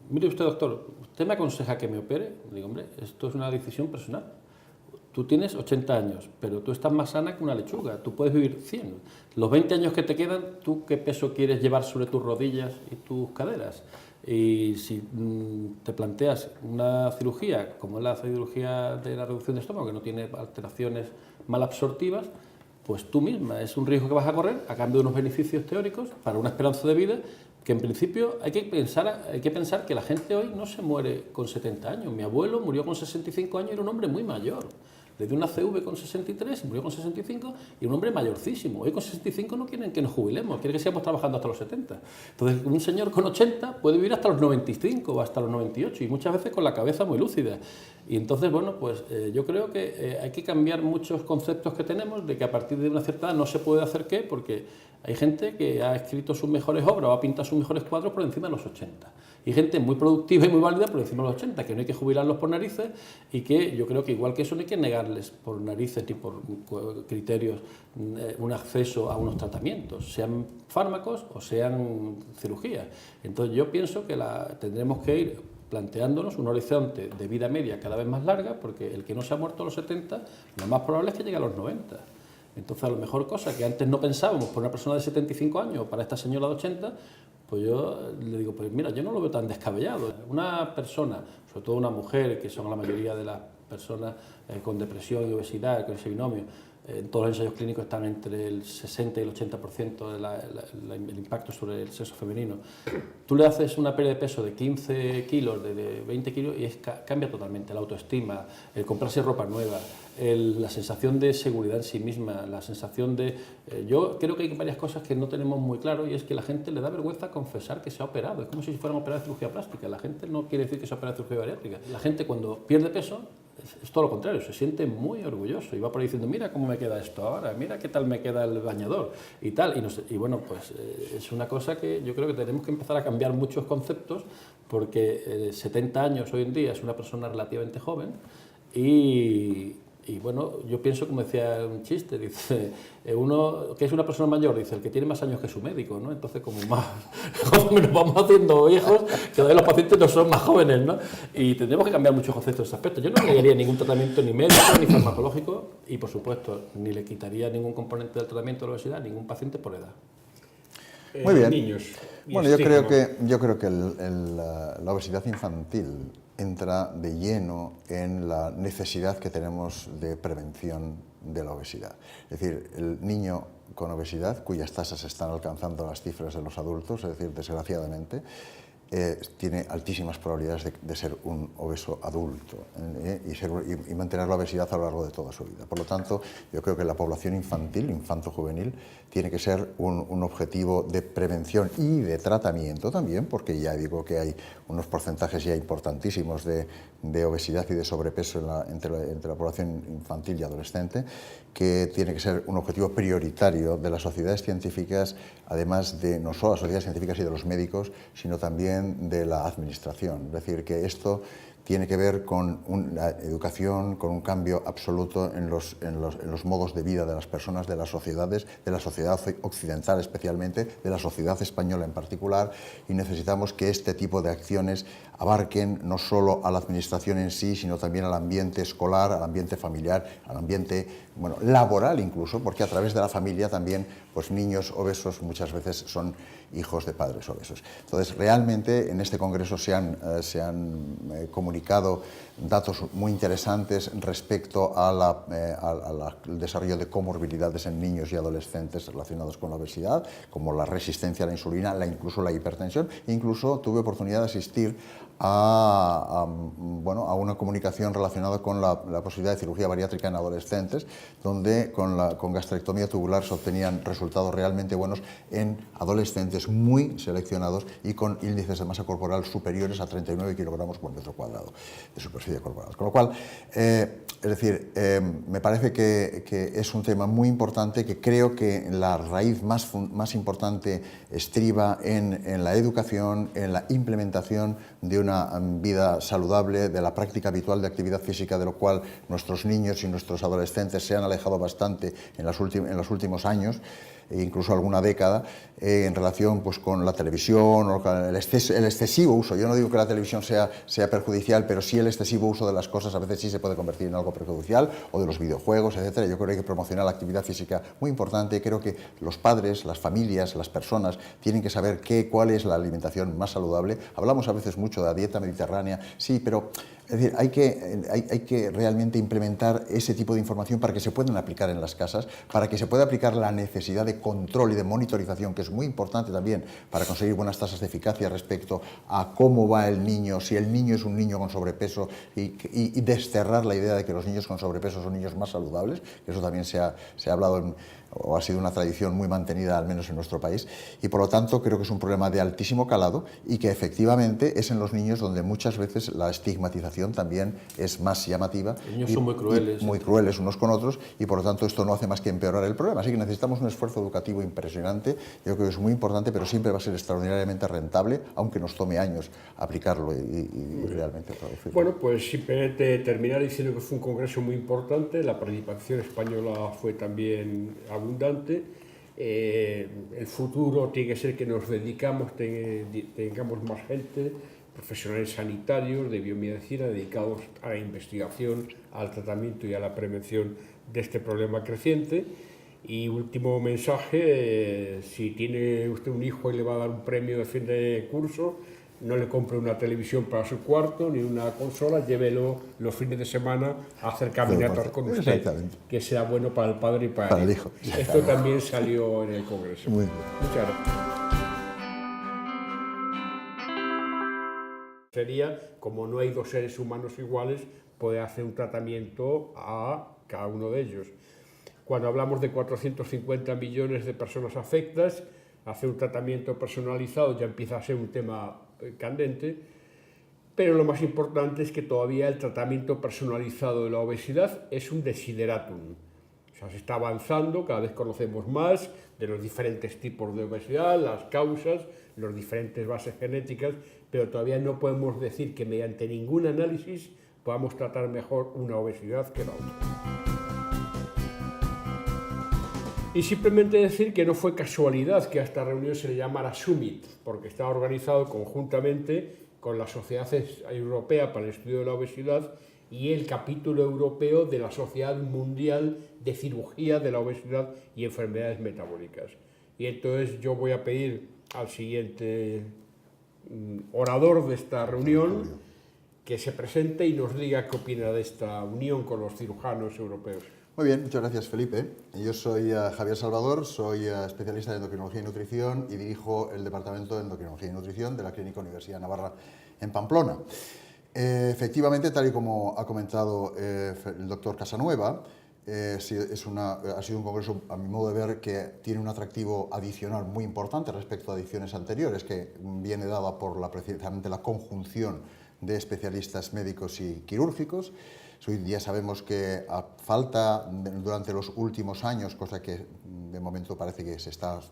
mire usted, doctor, ¿usted me aconseja que me opere? Le digo, hombre, esto es una decisión personal. Tú tienes 80 años, pero tú estás más sana que una lechuga, tú puedes vivir 100. Los 20 años que te quedan, ¿tú qué peso quieres llevar sobre tus rodillas y tus caderas? Y si te planteas una cirugía, como es la cirugía de la reducción de estómago, que no tiene alteraciones malabsortivas, pues tú misma, es un riesgo que vas a correr a cambio de unos beneficios teóricos para una esperanza de vida que en principio hay que pensar que la gente hoy no se muere con 70 años. Mi abuelo murió con 65 años y era un hombre muy mayor. Le dio una CV con 63 y murió con 65 y un hombre mayorcísimo. Hoy con 65 no quieren que nos jubilemos, quieren que sigamos trabajando hasta los 70. Entonces un señor con 80 puede vivir hasta los 95 o hasta los 98 y muchas veces con la cabeza muy lúcida. Y entonces, bueno, pues yo creo que hay que cambiar muchos conceptos que tenemos de que a partir de una cierta edad no se puede hacer qué, porque hay gente que ha escrito sus mejores obras o ha pintado sus mejores cuadros por encima de los 80. Y gente muy productiva y muy válida por encima de los 80, que no hay que jubilarlos por narices y que yo creo que igual que eso no hay que negarles por narices ni por criterios un acceso a unos tratamientos, sean fármacos o sean cirugías. Entonces yo pienso que tendremos que ir planteándonos un horizonte de vida media cada vez más larga, porque el que no se ha muerto a los 70, lo más probable es que llegue a los 90. Entonces, a lo mejor cosa que antes no pensábamos por una persona de 75 años o para esta señora de 80, pues yo le digo, pues mira, yo no lo veo tan descabellado. Una persona, sobre todo una mujer, que son la mayoría de las personas con depresión y obesidad, con ese binomio, en todos los ensayos clínicos están entre el 60 y el 80% del impacto sobre el sexo femenino. Tú le haces una pérdida de peso de 15 kilos, de 20 kilos, y cambia totalmente la autoestima, el comprarse ropa nueva, la sensación de seguridad en sí misma, la sensación de... yo creo que hay varias cosas que no tenemos muy claro, y es que la gente le da vergüenza confesar que se ha operado. Es como si fueran operadas de cirugía plástica. La gente no quiere decir que se ha operado de cirugía bariátrica. La gente cuando pierde peso es todo lo contrario, se siente muy orgulloso y va por ahí diciendo, mira cómo me queda esto ahora, mira qué tal me queda el bañador y tal. Y bueno, pues es una cosa que yo creo que tenemos que empezar a cambiar muchos conceptos, porque 70 años hoy en día es una persona relativamente joven y bueno, yo pienso, como decía un chiste, dice, uno que es una persona mayor, dice, el que tiene más años que su médico, ¿no? Entonces, como nos vamos haciendo viejos, cada vez los pacientes no son más jóvenes, ¿no? Y tendremos que cambiar muchos conceptos en ese aspecto. Yo no negaría ningún tratamiento ni médico ni farmacológico y, por supuesto, ni le quitaría ningún componente del tratamiento de la obesidad a ningún paciente por edad. Muy bien. Niños. Bueno, yo creo que la obesidad infantil entra de lleno en la necesidad que tenemos de prevención de la obesidad. Es decir, el niño con obesidad, cuyas tasas están alcanzando las cifras de los adultos, es decir, desgraciadamente, tiene altísimas probabilidades de ser un obeso adulto y mantener la obesidad a lo largo de toda su vida. Por lo tanto, yo creo que la población infantil, infanto-juvenil, tiene que ser un objetivo de prevención y de tratamiento también, porque ya digo que hay unos porcentajes ya importantísimos de obesidad y de sobrepeso entre la población infantil y adolescente, que tiene que ser un objetivo prioritario de las sociedades científicas, además de no solo las sociedades científicas y de los médicos, sino también de la administración. Es decir, que esto tiene que ver con la educación, con un cambio absoluto en los modos de vida de las personas, de las sociedades, de la sociedad occidental especialmente, de la sociedad española en particular, y necesitamos que este tipo de acciones abarquen no solo a la administración en sí, sino también al ambiente escolar, al ambiente familiar, al ambiente laboral incluso, porque a través de la familia también pues, niños obesos muchas veces son hijos de padres obesos. Entonces, realmente en este congreso se han comunicado datos muy interesantes respecto al desarrollo de comorbilidades en niños y adolescentes relacionados con la obesidad, como la resistencia a la insulina, incluso la hipertensión. Incluso tuve oportunidad de asistir a una comunicación relacionada con la posibilidad de cirugía bariátrica en adolescentes, donde con gastrectomía tubular se obtenían resultados realmente buenos en adolescentes muy seleccionados y con índices de masa corporal superiores a 39 kilogramos por metro cuadrado de superficie corporal. Con lo cual, me parece que es un tema muy importante, que creo que la raíz más importante estriba en la educación, en la implementación de una vida saludable, de la práctica habitual de actividad física, de lo cual nuestros niños y nuestros adolescentes se han alejado bastante en los últimos años, e incluso alguna década, en relación pues, con la televisión o con el excesivo uso. Yo no digo que la televisión sea perjudicial, pero sí el excesivo uso de las cosas a veces sí se puede convertir en algo perjudicial, o de los videojuegos, etc. Yo creo que hay que promocionar la actividad física muy importante. Creo que los padres, las familias, las personas tienen que saber cuál es la alimentación más saludable. Hablamos a veces mucho de la dieta mediterránea, sí, pero es decir, hay que realmente implementar ese tipo de información para que se puedan aplicar en las casas, para que se pueda aplicar la necesidad de control y de monitorización, que es muy importante también para conseguir buenas tasas de eficacia respecto a cómo va el niño, si el niño es un niño con sobrepeso, y desterrar la idea de que los niños con sobrepeso son niños más saludables, que eso también se ha hablado o ha sido una tradición muy mantenida, al menos en nuestro país, y por lo tanto creo que es un problema de altísimo calado y que efectivamente es en los niños donde muchas veces la estigmatización también es más llamativa. Los niños son muy crueles. Muy crueles unos con otros, y por lo tanto esto no hace más que empeorar el problema. Así que necesitamos un esfuerzo educativo impresionante. Yo creo que es muy importante, pero siempre va a ser extraordinariamente rentable, aunque nos tome años aplicarlo y realmente traducirlo. Bueno, pues simplemente terminar diciendo que fue un congreso muy importante. La participación española fue también abundante. El futuro tiene que ser que nos tengamos más gente, profesionales sanitarios de biomedicina dedicados a la investigación, al tratamiento y a la prevención de este problema creciente. Y último mensaje, si tiene usted un hijo y le va a dar un premio de fin de curso, no le compre una televisión para su cuarto ni una consola, llévelo los fines de semana a hacer caminatas con usted, que sea bueno para el padre y para el hijo. Esto también salió en el Congreso. Muy bien. Muchas gracias. Sería, como no hay dos seres humanos iguales, poder hacer un tratamiento a cada uno de ellos. Cuando hablamos de 450 millones de personas afectadas, hacer un tratamiento personalizado ya empieza a ser un tema candente, pero lo más importante es que todavía el tratamiento personalizado de la obesidad es un desideratum. O sea, se está avanzando, cada vez conocemos más de los diferentes tipos de obesidad, las causas, las diferentes bases genéticas, pero todavía no podemos decir que mediante ningún análisis podamos tratar mejor una obesidad que la otra. Y simplemente decir que no fue casualidad que a esta reunión se le llamara Summit, porque está organizado conjuntamente con la Sociedad Europea para el Estudio de la Obesidad y el capítulo europeo de la Sociedad Mundial de Cirugía de la Obesidad y Enfermedades Metabólicas. Y entonces yo voy a pedir al siguiente orador de esta reunión que se presente y nos diga qué opina de esta unión con los cirujanos europeos. Muy bien, muchas gracias, Felipe. Yo soy Javier Salvador, soy especialista en endocrinología y nutrición y dirijo el Departamento de Endocrinología y Nutrición de la Clínica Universidad Navarra en Pamplona. Efectivamente, tal y como ha comentado el doctor Casanueva, ha sido un congreso, a mi modo de ver, que tiene un atractivo adicional muy importante respecto a ediciones anteriores, que viene dada por precisamente la conjunción de especialistas médicos y quirúrgicos. Hoy día sabemos que a falta durante los últimos años, cosa que de momento parece que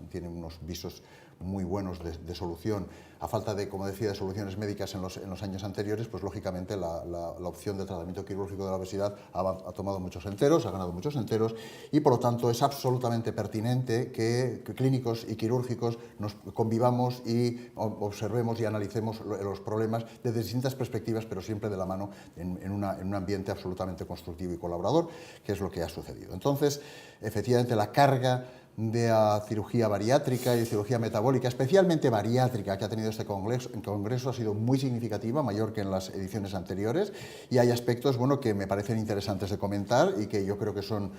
tiene unos visos muy buenos de solución, a falta de, como decía, de soluciones médicas en los años anteriores, pues lógicamente la opción de tratamiento quirúrgico de la obesidad ha tomado muchos enteros, ha ganado muchos enteros, y por lo tanto es absolutamente pertinente que clínicos y quirúrgicos nos convivamos y observemos y analicemos los problemas desde distintas perspectivas, pero siempre de la mano en un ambiente absolutamente constructivo y colaborador, que es lo que ha sucedido. Entonces, efectivamente, la carga de la cirugía bariátrica y cirugía metabólica, especialmente bariátrica, que ha tenido este congreso ha sido muy significativa, mayor que en las ediciones anteriores, y hay aspectos que me parecen interesantes de comentar y que yo creo que son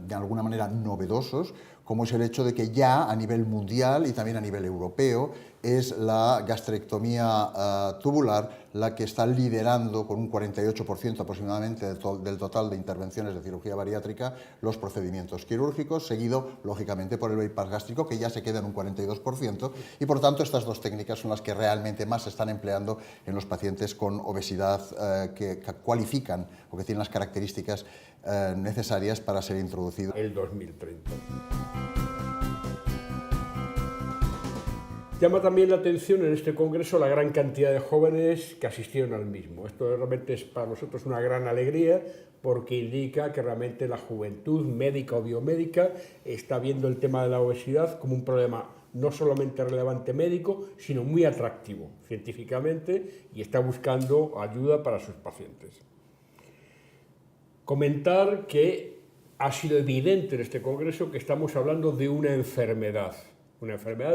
de alguna manera novedosos, como es el hecho de que ya a nivel mundial y también a nivel europeo es la gastrectomía tubular la que está liderando con un 48% aproximadamente del total de intervenciones de cirugía bariátrica los procedimientos quirúrgicos, seguido lógicamente por el bypass gástrico, que ya se queda en un 42%, y por tanto estas dos técnicas son las que realmente más se están empleando en los pacientes con obesidad que cualifican o que tienen las características necesarias para ser introducidos. El 2030. Llama también la atención en este congreso la gran cantidad de jóvenes que asistieron al mismo. Esto realmente es para nosotros una gran alegría porque indica que realmente la juventud médica o biomédica está viendo el tema de la obesidad como un problema no solamente relevante médico, sino muy atractivo científicamente y está buscando ayuda para sus pacientes. Comentar que ha sido evidente en este congreso que estamos hablando de una enfermedad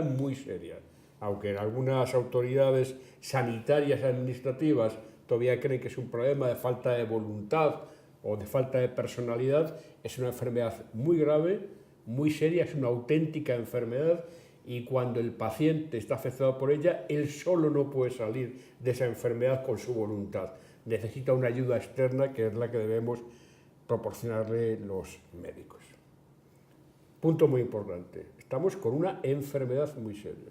muy seria, aunque en algunas autoridades sanitarias y administrativas todavía creen que es un problema de falta de voluntad o de falta de personalidad. Es una enfermedad muy grave, muy seria, es una auténtica enfermedad, y cuando el paciente está afectado por ella, él solo no puede salir de esa enfermedad con su voluntad. Necesita una ayuda externa, que es la que debemos proporcionarle los médicos. Punto muy importante, estamos con una enfermedad muy seria.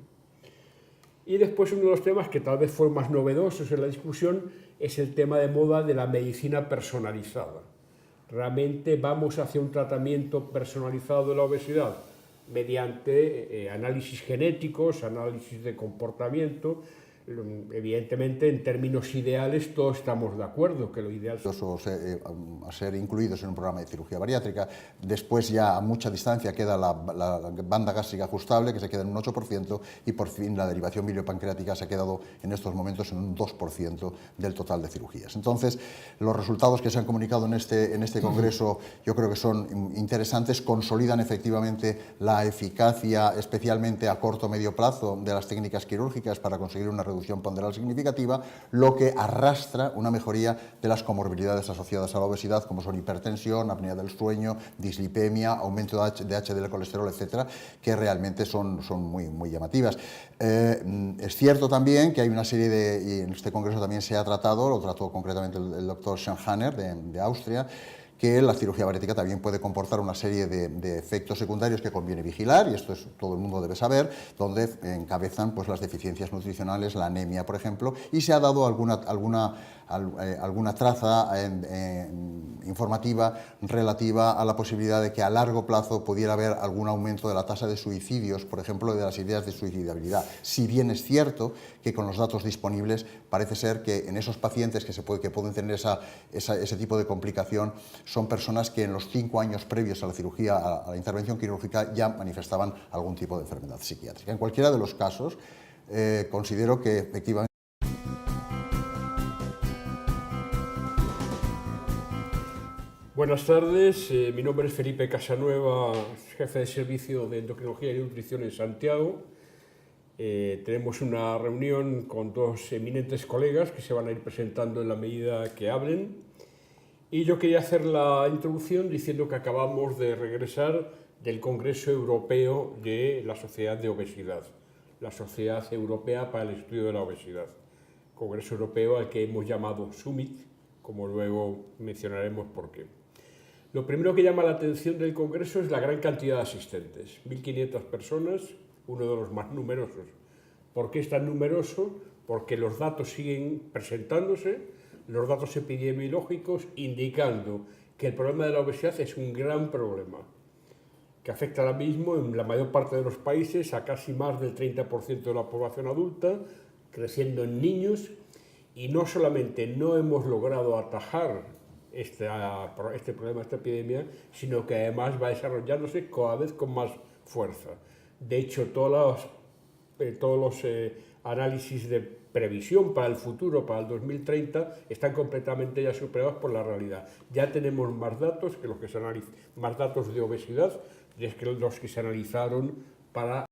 Y después uno de los temas que tal vez fueron más novedosos en la discusión es el tema de moda de la medicina personalizada. ¿Realmente vamos hacia un tratamiento personalizado de la obesidad? Mediante análisis genéticos, análisis de comportamiento. Evidentemente, en términos ideales, todos estamos de acuerdo que lo ideal es a ser incluidos en un programa de cirugía bariátrica. Después, ya a mucha distancia, queda la banda gástrica ajustable, que se queda en un 8%, y por fin la derivación biliopancreática se ha quedado en estos momentos en un 2% del total de cirugías. Entonces, los resultados que se han comunicado en este congreso yo creo que son interesantes, consolidan efectivamente la eficacia, especialmente a corto o medio plazo, de las técnicas quirúrgicas para conseguir una reducción ponderal significativa, lo que arrastra una mejoría de las comorbilidades asociadas a la obesidad, como son hipertensión, apnea del sueño, dislipemia, aumento de HDL colesterol, etcétera, que realmente son muy llamativas. Es cierto también que hay una serie y en este congreso también se ha tratado, lo trató concretamente el doctor Schanhaner de Austria, que la cirugía bariátrica también puede comportar una serie de efectos secundarios que conviene vigilar, y esto todo el mundo debe saber, donde encabezan las deficiencias nutricionales, la anemia, por ejemplo, y se ha dado alguna traza informativa relativa a la posibilidad de que a largo plazo pudiera haber algún aumento de la tasa de suicidios, por ejemplo, de las ideas de suicidabilidad. Si bien es cierto que con los datos disponibles parece ser que en esos pacientes que pueden tener ese tipo de complicación son personas que en los 5 años previos a la cirugía, a la intervención quirúrgica, ya manifestaban algún tipo de enfermedad psiquiátrica. En cualquiera de los casos, considero que efectivamente. Buenas tardes, mi nombre es Felipe Casanueva, jefe de servicio de endocrinología y nutrición en Santiago. Tenemos una reunión con dos eminentes colegas que se van a ir presentando en la medida que hablen. Y yo quería hacer la introducción diciendo que acabamos de regresar del Congreso Europeo de la Sociedad de Obesidad, la Sociedad Europea para el Estudio de la Obesidad, Congreso Europeo al que hemos llamado Summit, como luego mencionaremos por qué. Lo primero que llama la atención del Congreso es la gran cantidad de asistentes, 1.500 personas, uno de los más numerosos. ¿Por qué es tan numeroso? Porque los datos siguen presentándose, los datos epidemiológicos indicando que el problema de la obesidad es un gran problema, que afecta ahora mismo en la mayor parte de los países a casi más del 30% de la población adulta, creciendo en niños, y no solamente no hemos logrado atajar este problema, esta epidemia, sino que además va desarrollándose cada vez con más fuerza. De hecho, todos los análisis de previsión para el futuro, para el 2030, están completamente ya superados por la realidad. Ya tenemos más datos que los que más datos de obesidad, que los que se analizaron para